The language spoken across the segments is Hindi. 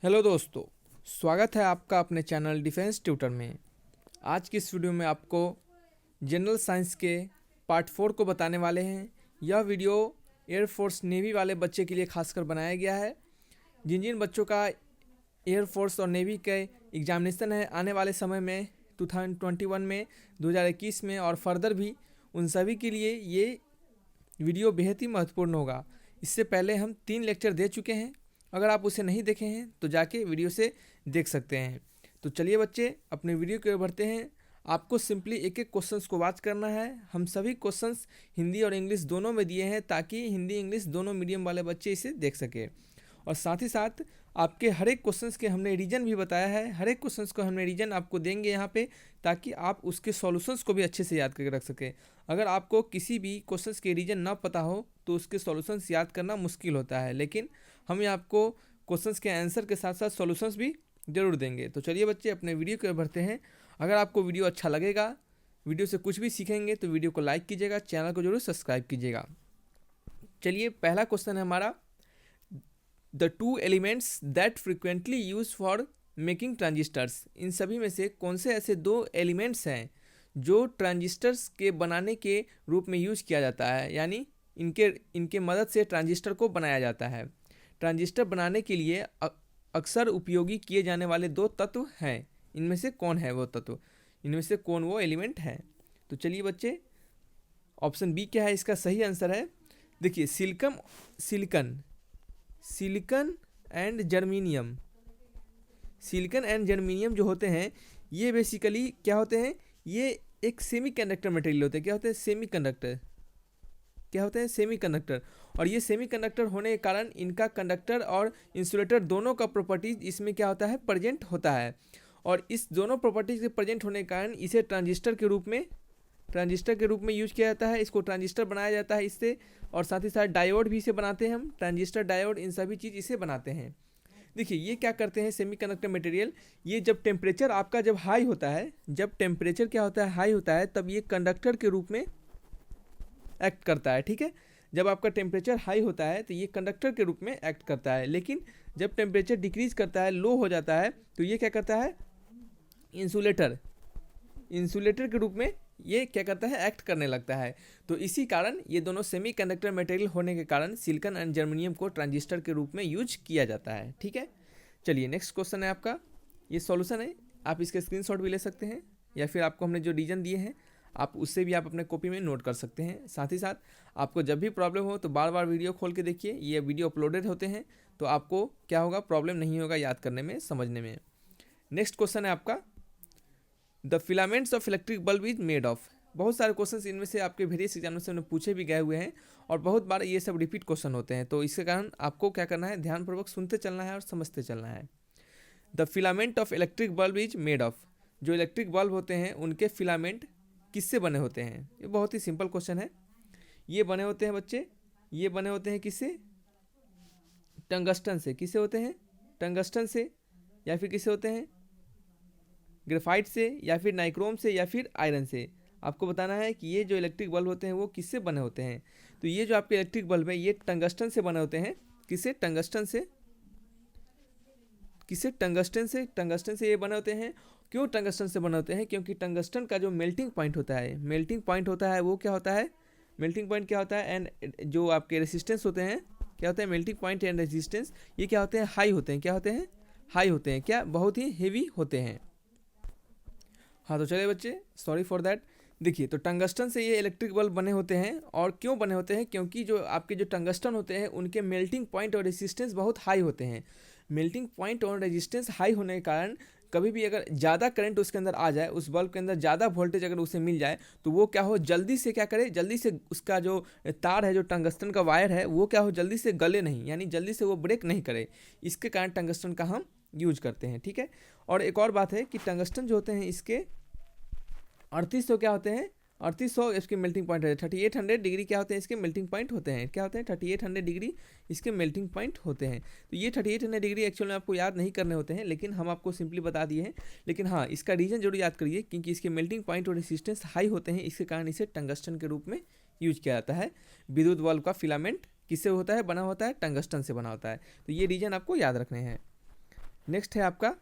हेलो दोस्तों, स्वागत है आपका अपने चैनल डिफेंस ट्यूटर में। आज की इस वीडियो में आपको जनरल साइंस के पार्ट 4 को बताने वाले हैं। यह वीडियो एयरफोर्स नेवी वाले बच्चे के लिए खासकर बनाया गया है। जिन जिन बच्चों का एयरफोर्स और नेवी के एग्जामिनेशन है आने वाले समय में 2021 में, 2021 में और फर्दर भी, उन सभी के लिए ये वीडियो बेहद ही महत्वपूर्ण होगा। इससे पहले हम 3 लेक्चर दे चुके हैं। अगर आप उसे नहीं देखे हैं तो जाके वीडियो से देख सकते हैं। तो चलिए बच्चे, अपने वीडियो की ओर बढ़ते हैं। आपको सिंपली एक एक क्वेश्चंस को वॉच करना है। हम सभी क्वेश्चंस हिंदी और इंग्लिश दोनों में दिए हैं ताकि हिंदी इंग्लिश दोनों मीडियम वाले बच्चे इसे देख सके। और साथ ही साथ आपके हर एक क्वेश्चंस के हमने रीजन भी बताया है। हर एक क्वेश्चंस को हमने रीजन आपको देंगे यहाँ पे, ताकि आप उसके सॉल्यूशंस को भी अच्छे से याद करके रख सकें। अगर आपको किसी भी क्वेश्चंस के रीजन ना पता हो तो उसके सॉल्यूशंस याद करना मुश्किल होता है, लेकिन हम आपको क्वेश्चंस के आंसर के साथ साथ सॉल्यूशंस भी जरूर देंगे। तो चलिए बच्चे, अपने वीडियो की ओर बढ़ते हैं। अगर आपको वीडियो अच्छा लगेगा, वीडियो से कुछ भी सीखेंगे, तो वीडियो को लाइक कीजिएगा, चैनल को जरूर सब्सक्राइब कीजिएगा। चलिए, पहला क्वेश्चन है हमारा, the two elements that frequently use for making transistors. इन सभी में से कौन से ऐसे दो एलिमेंट्स हैं जो ट्रांजिस्टर्स के बनाने के रूप में यूज किया जाता है, यानी इनके इनके मदद से ट्रांजिस्टर को बनाया जाता है। ट्रांजिस्टर बनाने के लिए अक्सर उपयोगी किए जाने वाले दो तत्व हैं। इनमें से कौन है वो तत्व, इनमें से कौन वो एलिमेंट है? तो चलिए बच्चे, ऑप्शन बी क्या है इसका सही आंसर है। देखिए, silicon silicon and germanium. Silicon and germanium जो होते हैं, ये बेसिकली क्या होते हैं, ये एक सेमीकंडक्टर मटेरियल होते हैं। क्या होते हैं? सेमीकंडक्टर। क्या होते हैं? सेमीकंडक्टर। और ये सेमीकंडक्टर होने के कारण इनका कंडक्टर और इंसुलेटर दोनों का प्रॉपर्टीज इसमें क्या होता है, प्रेजेंट होता है। और इस दोनों प्रॉपर्टीज के प्रेजेंट होने के कारण इसे ट्रांजिस्टर के रूप में यूज किया जाता है। इसको ट्रांजिस्टर बनाया जाता है इससे, और साथ ही साथ डायोड भी इसे बनाते हैं हम। ट्रांजिस्टर, डायोड, इन सभी चीज़ इसे बनाते हैं। देखिए, ये क्या करते हैं सेमीकंडक्टर मटेरियल, ये जब टेम्परेचर आपका जब हाई होता है, जब टेम्परेचर क्या होता है, हाई होता है, तब ये कंडक्टर के रूप में एक्ट करता है। ठीक है, जब आपका टेम्परेचर हाई होता है तो ये कंडक्टर के रूप में एक्ट करता है। लेकिन जब टेम्परेचर डिक्रीज करता है, लो हो जाता है, तो ये क्या करता है, इंसुलेटर के रूप में ये क्या करता है, एक्ट करने लगता है। तो इसी कारण ये दोनों सेमीकंडक्टर मटेरियल होने के कारण सिलिकॉन एंड जर्मेनियम को ट्रांजिस्टर के रूप में यूज किया जाता है। ठीक है, चलिए नेक्स्ट क्वेश्चन है आपका। ये सॉल्यूशन है, आप इसके स्क्रीनशॉट भी ले सकते हैं, या फिर आपको हमने जो रीजन दिए हैं आप उससे भी आप अपने कॉपी में नोट कर सकते हैं। साथ ही साथ आपको जब भी प्रॉब्लम हो तो बार बार वीडियो खोल के देखिए। ये वीडियो अपलोडेड होते हैं, तो आपको क्या होगा, प्रॉब्लम नहीं होगा याद करने में, समझने में। नेक्स्ट क्वेश्चन है आपका, the filaments of electric bulb is made of. बहुत सारे क्वेश्चंस इनमें से आपके वेरियस एग्जामिनेशन में पूछे भी गए हुए हैं, और बहुत बार ये सब रिपीट क्वेश्चन होते हैं। तो इसके कारण आपको क्या करना है, ध्यानपूर्वक सुनते चलना है और समझते चलना है। The filament of electric bulb is made of. जो इलेक्ट्रिक बल्ब होते हैं उनके फिलामेंट किससे बने होते हैं? ये बहुत ही सिंपल क्वेश्चन है। ये बने होते हैं बच्चे, ये बने होते हैं किससे? टंगस्टन से। किससे होते हैं? टंगस्टन से। या फिर किससे होते हैं? ग्रेफाइट से, या फिर नाइक्रोम से, या फिर आयरन से। आपको बताना है कि ये जो इलेक्ट्रिक बल्ब होते हैं वो किससे बने होते हैं। तो ये जो आपके इलेक्ट्रिक बल्ब है ये टंगस्टन से बने होते हैं। किससे? टंगस्टन से। किससे? टंगस्टन से ये बने होते हैं। क्यों टंगस्टन से बने होते हैं? क्योंकि टंगस्टन का जो मेल्टिंग पॉइंट होता है वो क्या होता है, मेल्टिंग पॉइंट क्या होता है, एंड जो आपके रेसिस्टेंस होते हैं, क्या होता है, मेल्टिंग पॉइंट एंड रेजिस्टेंस, ये क्या होते हैं, हाई होते हैं। क्या होते हैं? हाई होते हैं। क्या? बहुत ही हेवी होते हैं। हाँ, तो चलिए बच्चे, सॉरी फॉर दैट। देखिए, तो टंगस्टन से ये इलेक्ट्रिक बल्ब बने होते हैं। और क्यों बने होते हैं? क्योंकि जो आपके जो टंगस्टन होते हैं उनके मेल्टिंग पॉइंट और रेजिस्टेंस बहुत हाई होते हैं। मेल्टिंग पॉइंट और रेजिस्टेंस हाई होने के कारण कभी भी अगर ज़्यादा करंट उसके अंदर आ जाए, उस बल्ब के अंदर ज़्यादा वोल्टेज अगर उसे मिल जाए, तो वो क्या हो, जल्दी से क्या करे, जल्दी से उसका जो तार है, जो टंगस्टन का वायर है, वो क्या हो, जल्दी से गले नहीं, यानी जल्दी से वो ब्रेक नहीं करे। इसके कारण टंगस्टन का हम यूज करते हैं। ठीक है, और एक और बात है कि टंगस्टन जो होते हैं इसके 3800 क्या होते हैं, 3800 इसके मेल्टिंग पॉइंट है। 3800 डिग्री क्या होते हैं, इसके मेल्टिंग पॉइंट होते हैं। क्या होते हैं? 3800 डिग्री इसके मेल्टिंग पॉइंट होते हैं। तो ये 3800 डिग्री एक्चुअल में आपको याद नहीं करने होते हैं, लेकिन हम आपको सिंपली बता दिए हैं। लेकिन हाँ, इसका रीजन जरूर याद करिए, क्योंकि इसके मेल्टिंग पॉइंट और रेसिस्टेंस हाई होते हैं। इसके कारण इसे टंगस्टन के रूप में यूज किया जाता है। विद्युत बल्ब का फिलामेंट किससे होता है, बना होता है? टंगस्टन से बना होता है। तो ये रीजन आपको याद रखने हैं। नेक्स्ट है आपका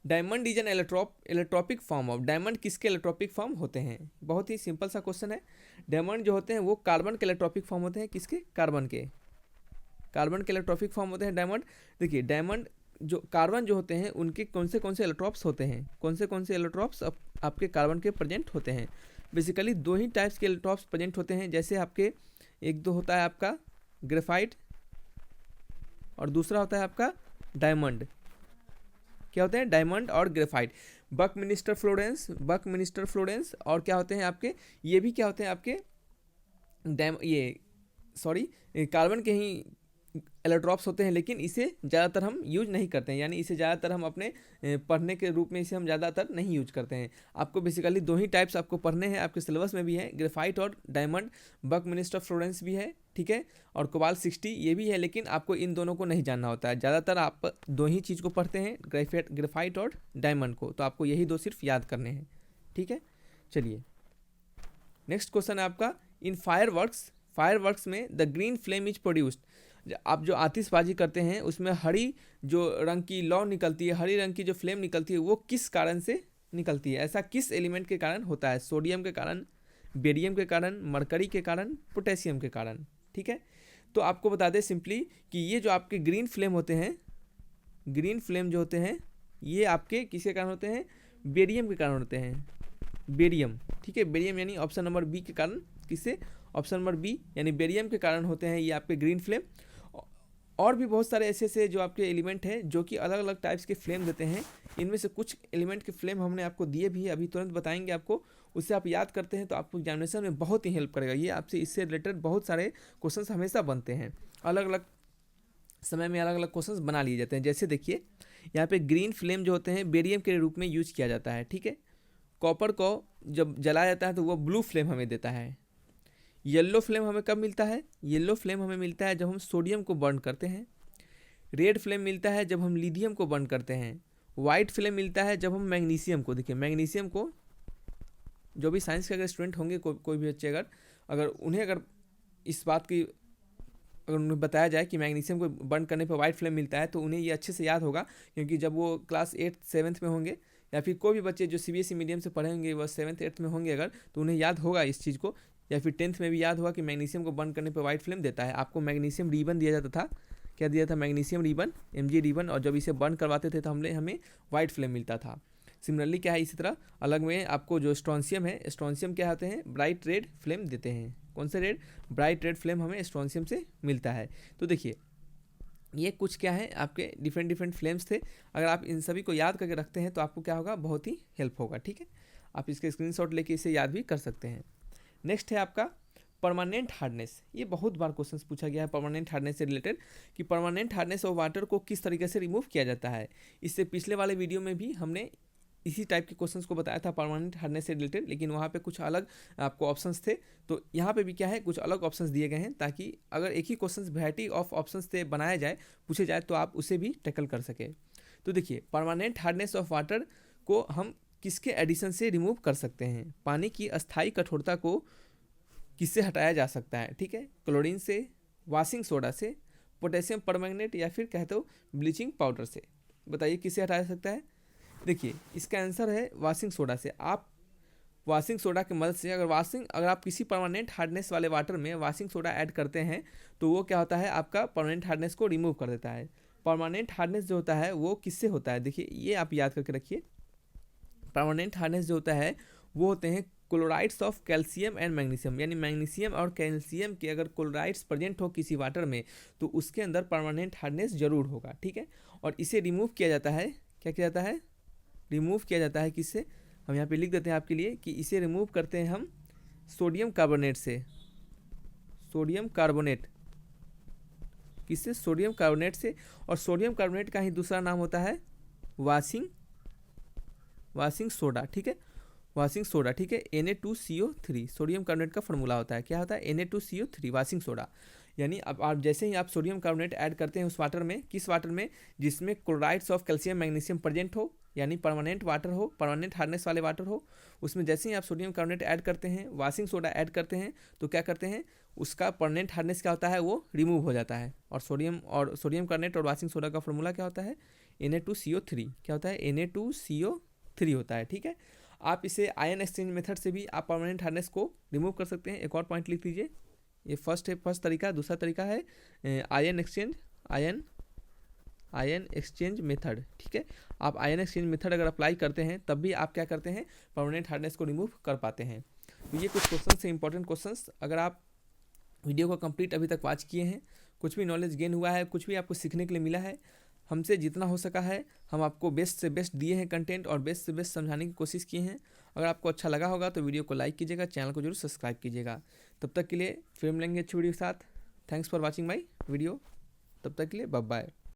diamond is an allotropic form of. Diamond किसके इलेक्ट्रोपिक फॉर्म होते हैं? बहुत ही सिंपल सा क्वेश्चन है। डायमंड जो होते हैं वो कार्बन के इलेक्ट्रोपिक फॉर्म होते हैं। किसके? कार्बन के इलेक्ट्रोपिक फॉर्म होते हैं डायमंड। देखिए डायमंड जो कार्बन जो होते हैं उनके कौन से इलेक्ट्रॉप्स होते हैं, कौन से इलेक्ट्रॉप्स आपके कार्बन के प्रेजेंट होते हैं? बेसिकली दो ही टाइप्स के इलेक्ट्रॉप्स प्रेजेंट होते हैं। जैसे आपके एक दो होता है आपका ग्रेफाइट और दूसरा होता है आपका डायमंड। क्या होते हैं? डायमंड और ग्रेफाइट। बकमिनिस्टर फ्लोरेंस और क्या होते हैं आपके, ये भी क्या होते हैं आपके कार्बन के ही इलेक्ट्रॉप्स होते हैं, लेकिन इसे ज़्यादातर हम यूज नहीं करते हैं, यानी इसे ज़्यादातर हम अपने पढ़ने के रूप में इसे हम ज़्यादातर नहीं यूज करते हैं। आपको बेसिकली दो ही टाइप्स आपको पढ़ने हैं, आपके सिलेबस में भी है, ग्रेफाइट और डायमंड। बकमिनिस्टर फ्लोरेंस भी है, ठीक है, और कोबाल्ट 60 ये भी है, लेकिन आपको इन दोनों को नहीं जानना होता है। ज़्यादातर आप दो ही चीज़ को पढ़ते हैं, ग्रेफाइट और डायमंड को, तो आपको यही दो सिर्फ याद करने हैं, ठीक है। चलिए नेक्स्ट क्वेश्चन है आपका, इन फायरवर्क्स में the green flame is produced. आप जो आतिशबाजी करते हैं उसमें हरी जो रंग की लौ निकलती है, हरी रंग की जो फ्लेम निकलती है वो किस कारण से निकलती है? ऐसा किस एलिमेंट के कारण होता है? सोडियम के कारण, बेरियम के कारण, मरकरी के कारण, पोटेशियम के कारण, ठीक है। तो आपको बता दें सिंपली कि ये जो आपके ग्रीन फ्लेम होते हैं, ग्रीन फ्लेम जो होते हैं ये आपके किसके कारण होते हैं? बेरियम के कारण होते हैं, बेरियम, ठीक है। बेरियम यानी ऑप्शन नंबर बी के कारण, किससे? ऑप्शन नंबर बी यानी बेरियम के कारण होते हैं ये आपके ग्रीन फ्लेम। और भी बहुत सारे ऐसे जो आपके एलिमेंट हैं जो कि अलग अलग टाइप्स के फ्लेम देते हैं। इनमें से कुछ एलिमेंट के फ्लेम हमने आपको दिए भी, अभी तुरंत बताएंगे आपको, उससे आप याद करते हैं तो आपको एग्जामिनेशन में बहुत ही हेल्प करेगा। ये आपसे इससे रिलेटेड बहुत सारे क्वेश्चंस हमेशा बनते हैं, अलग अलग समय में अलग अलग क्वेश्चंस बना लिए जाते हैं। जैसे देखिए यहाँ पे ग्रीन फ्लेम जो होते हैं बेरियम के रूप में यूज किया जाता है, ठीक है। कॉपर को जब जलाया जाता है तो वो ब्लू फ्लेम हमें देता है। येलो फ्लेम हमें कब मिलता है? येलो फ्लेम हमें मिलता है जब हम सोडियम को बर्न करते हैं। रेड फ्लेम मिलता है जब हम लिथियम को बर्न करते हैं। वाइट फ्लेम मिलता है जब हम मैग्नीशियम को, देखिए मैग्नीशियम को जो भी साइंस के अगर स्टूडेंट होंगे कोई भी बच्चे अगर उन्हें इस बात की अगर उन्हें बताया जाए कि मैग्नीशियम को बर्न करने पर वाइट फ्लेम मिलता है तो उन्हें ये अच्छे से याद होगा, क्योंकि जब वो क्लास 8-7 में होंगे या फिर कोई भी बच्चे जो CBSE मीडियम से पढ़े होंगे वह 7th-8th में होंगे अगर, तो उन्हें याद होगा इस चीज़ को। या फिर 10th में भी याद होगा कि मैग्नीशियम को बर्न करने पर वाइट फ्लेम देता है। आपको मैग्नीशियम रिबन दिया जाता था, क्या दिया था? मैग्नीशियम रिबन, MG रिबन, और जब इसे बर्न करवाते थे तो हमें वाइट फ्लेम मिलता था। सिमिलरली क्या है, इसी तरह अलग में आपको जो स्ट्रॉन्शियम है, स्ट्रॉन्शियम क्या होते हैं? ब्राइट रेड फ्लेम देते हैं। कौन से रेड? ब्राइट रेड फ्लेम हमें स्ट्रॉन्शियम से मिलता है। तो देखिए ये कुछ क्या है आपके डिफरेंट फ्लेम्स थे। अगर आप इन सभी को याद करके रखते हैं तो आपको क्या होगा? बहुत ही हेल्प होगा, ठीक है। आप इसके स्क्रीनशॉट लेके इसे याद भी कर सकते हैं। नेक्स्ट है आपका परमानेंट हार्डनेस। ये बहुत बार क्वेश्चन पूछा गया है परमानेंट हार्डनेस से रिलेटेड, कि परमानेंट हार्डनेस ऑफ वाटर को किस तरीके से रिमूव किया जाता है। इससे पिछले वाले वीडियो में भी हमने इसी टाइप के क्वेश्चंस को बताया था परमानेंट हार्डनेस से रिलेटेड, लेकिन वहाँ पे कुछ अलग आपको ऑप्शंस थे। तो यहाँ पे भी क्या है, कुछ अलग ऑप्शंस दिए गए हैं, ताकि अगर एक ही क्वेश्चन वैरायटी ऑफ ऑप्शंस से बनाया जाए, पूछे जाए, तो आप उसे भी टैकल कर सके। तो देखिए परमानेंट हार्डनेस ऑफ वाटर को हम किसके एडिशन से रिमूव कर सकते हैं? पानी की अस्थायी कठोरता को किससे हटाया जा सकता है? ठीक है, क्लोरीन से, वॉशिंग सोडा से, पोटेशियम परमैंगनेट, या फिर कहते हो ब्लीचिंग पाउडर से। बताइए किससे हटाया जा सकता है? देखिए इसका आंसर है वॉशिंग सोडा से। आप वॉशिंग सोडा की मदद से अगर आप किसी परमानेंट हार्डनेस वाले वाटर में वॉशिंग सोडा ऐड करते हैं तो वो क्या होता है, आपका परमानेंट हार्डनेस को रिमूव कर देता है। परमानेंट हार्डनेस जो होता है वो किससे होता है? देखिए ये आप याद करके रखिए, परमानेंट हार्डनेस जो होता है वो होते हैं chlorides of calcium and magnesium. यानी मैग्नीशियम और कैल्शियम के अगर क्लोराइड्स प्रेजेंट हो किसी वाटर में तो उसके अंदर परमानेंट हार्डनेस जरूर होगा, ठीक है। और इसे रिमूव किया जाता है, क्या किया जाता है? रिमूव किया जाता है किससे? हम यहाँ पे लिख देते हैं आपके लिए कि इसे रिमूव करते हैं हम सोडियम कार्बोनेट से। सोडियम कार्बोनेट किससे? सोडियम कार्बोनेट से। और सोडियम कार्बोनेट का ही दूसरा नाम होता है वॉशिंग सोडा, ठीक है, वॉशिंग सोडा, ठीक है, Na2CO3 सोडियम कार्बोनेट का फॉर्मूला होता है। क्या होता है? Na2CO3 washing soda. यानी अब आप जैसे ही आप सोडियम कार्बोनेट ऐड करते हैं उस वाटर में, किस वाटर में? जिसमें chlorides of calcium magnesium present हो, यानी परमानेंट वाटर हो, परमानेंट हार्डनेस वाले वाटर हो, उसमें जैसे ही आप सोडियम कार्बोनेट ऐड करते हैं, वॉशिंग सोडा ऐड करते हैं, तो क्या करते हैं, उसका परमानेंट हार्डनेस क्या होता है, वो रिमूव हो जाता है। और सोडियम कार्बोनेट और वाशिंग सोडा का फॉर्मूला क्या होता है, Na2CO3। क्या होता है, Na2CO3 होता है। ठीक है, आप इसे आयन एक्सचेंज मेथड से भी आप परमानेंट हार्डनेस को रिमूव कर सकते हैं। एक और पॉइंट लिख लीजिए, ये फर्स्ट तरीका। दूसरा तरीका है आयन एक्सचेंज मेथड। ठीक है, आप आयन एक्सचेंज मेथड अगर अप्लाई करते हैं तब भी आप क्या करते हैं, परमानेंट हार्डनेस को रिमूव कर पाते हैं। तो ये कुछ क्वेश्चन से इंपॉर्टेंट क्वेश्चंस, अगर आप वीडियो को कंप्लीट अभी तक वॉच किए हैं, कुछ भी नॉलेज गेन हुआ है, कुछ भी आपको सीखने के लिए मिला है, हमसे जितना हो सका है हम आपको बेस्ट से बेस्ट दिए हैं कंटेंट और बेस्ट से बेस्ट समझाने की कोशिश किए हैं। अगर आपको अच्छा लगा होगा तो वीडियो को लाइक कीजिएगा, चैनल को जरूर सब्सक्राइब कीजिएगा। तब तक के लिए फिर मिलेंगे अच्छी वीडियो के साथ। Thanks for watching my video. तब तक के लिए बाय बाय।